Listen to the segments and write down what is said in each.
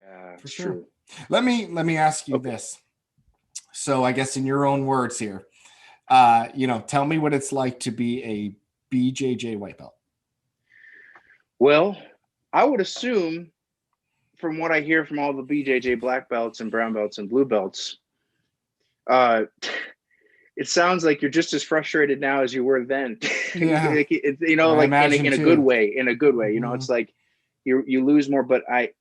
For It's sure. true. Let me ask you Okay. this. So I guess in your own words here, tell me what it's like to be a BJJ white belt. Well, I would assume from what I hear from all the BJJ black belts and brown belts and blue belts, uh, it sounds like you're just as frustrated now as you were then. Yeah, I Like imagine in a good too. way, Hmm. it's like you lose more, but I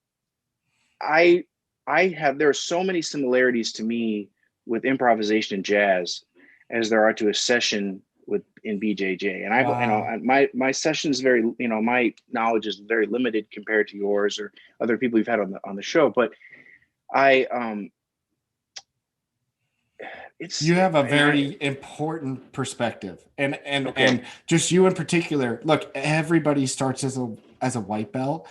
I have there are so many similarities to me with improvisation and jazz as there are to a session with in BJJ. And Wow. my session is very, my knowledge is very limited compared to yours or other people you've had on the show. But I it's You have a and I very important perspective, and okay. just you in particular. Look, everybody starts as a white belt,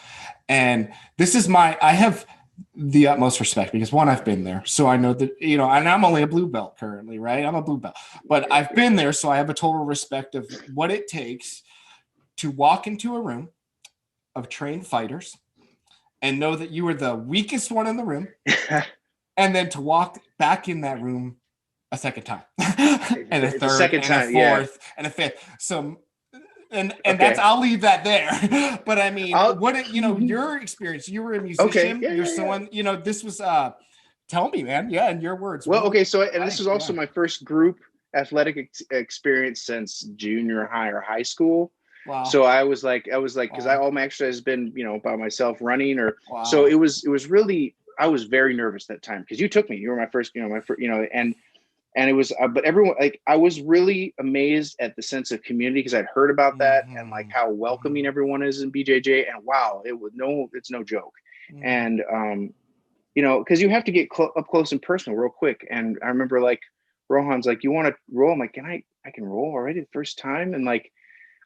and this is I have the utmost respect because one, I've been there, so I know that and I'm only a blue belt currently, right? I'm a blue belt, but I've been there, so I have a total respect of what it takes to walk into a room of trained fighters and know that you are the weakest one in the room, and then to walk back in that room a second time and a The third second and a time, yeah. fourth and a fifth. So and that's, Okay. I'll leave that there. But I mean, I'll your experience, you were a okay. musician, Yeah, you're yeah, yeah. someone, this was tell me, man. Yeah, in your words, Well, what okay, so and this like, is also yeah. my first group athletic experience since junior high or high school. So Wow. I was like, because I Wow. all my exercise has been, by myself running or so Wow. it was really I was very nervous that time because you took me. You were my first, my first, and it was, but everyone like I was really amazed at the sense of community because I'd heard about that and like Mm-hmm. how Mm-hmm. welcoming everyone is in BJJ, and wow, it's no joke, Mm-hmm. and because you have to get up close and personal real quick. And I remember like Rohan's like, "You want to roll?" I'm like, "Can I can roll already the first time?" And like,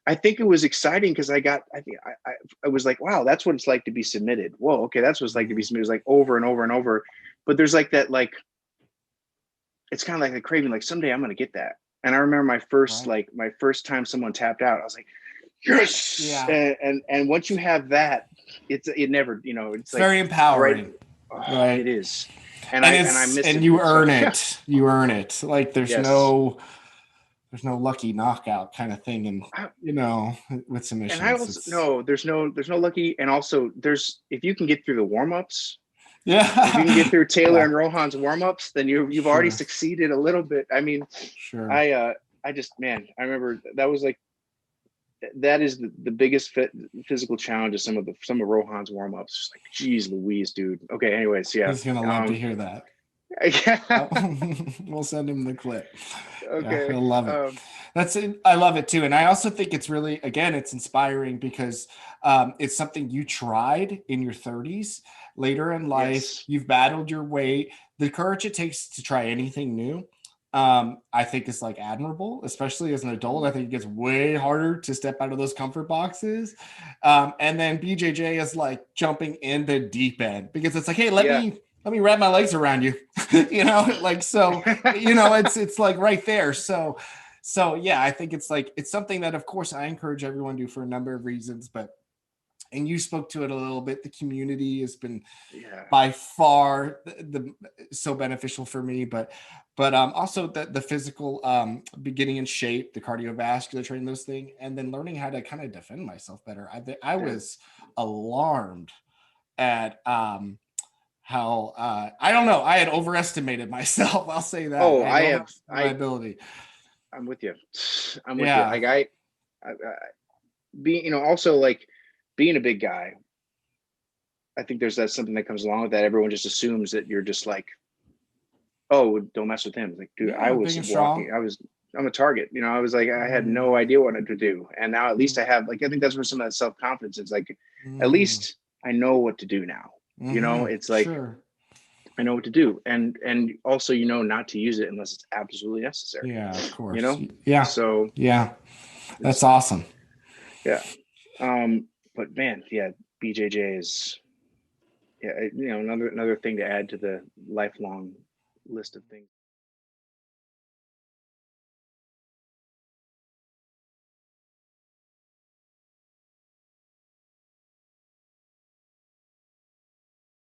I think it was exciting because I think I was like, "Wow, that's what it's like to be submitted." Whoa, okay, that's what it's like to be Mm-hmm. submitted. It's like over and over and over. But there's like that, like it's kind of like a craving. Like someday I'm gonna get that. And I remember Right. my first time someone tapped out, I was like, "Yes!" Yeah. And once you have that, it never, it's It's like very right. empowering. Oh, Right. it is, And and I it's miss and it. you So earn yeah, it. You earn it. Like yes. there's no lucky knockout kind of thing, and I, with and I submissions also it's no, there's no lucky, and also there's if you can get through the warm ups, if you can get yeah. through Taylor Yeah, and Rohan's warm ups, then you've already sure, succeeded a little bit. I mean, sure. I just man, I remember that was like that is the biggest physical challenge of some of Rohan's warm ups. Just like, geez, Louise, dude. Okay, anyways, yeah. He's gonna love to hear that. Yeah. Oh, we'll send him the clip. Yeah, Okay. he'll love it. That's it. I love it too, and I also think it's really, again, it's inspiring because it's something you tried in your 30s. Later in life, Yes. you've battled your way. The courage it takes to try anything new, I think is like admirable, especially as an adult. I think it gets way harder to step out of those comfort boxes. And then BJJ is like jumping in the deep end because it's like, hey, Yeah. let me wrap my legs around you, like, so, it's like right there. So yeah, I think it's like, it's something that of course I encourage everyone to do for a number of reasons, but, and you spoke to it a little bit, the community has been Yeah. by far so beneficial for me, but also the physical, getting in shape, the cardiovascular training, those things, and then learning how to kind of defend myself better. I Yeah. was alarmed at how, I don't know, I had overestimated myself. I'll say that Oh, I had I have overestimated my ability. I'm with you. I'm with you. Yeah. Like I being, also like being a big guy, I think there's that something that comes along with that. Everyone just assumes that you're just like, oh, don't mess with him. Like, dude, Yeah, big and strong. I'm a target. I was like, I had no Mm, idea what to do. And now at least mm, I have, like, I think that's where some of that self-confidence is like, at mm, least I know what to do now. It's like, sure. I know what to do. And also, not to use it unless it's absolutely necessary, Yeah, of you course. know? Yeah. So Yeah. That's it's, awesome. yeah. But man, yeah, BJJ is, yeah, another thing to add to the lifelong list of things.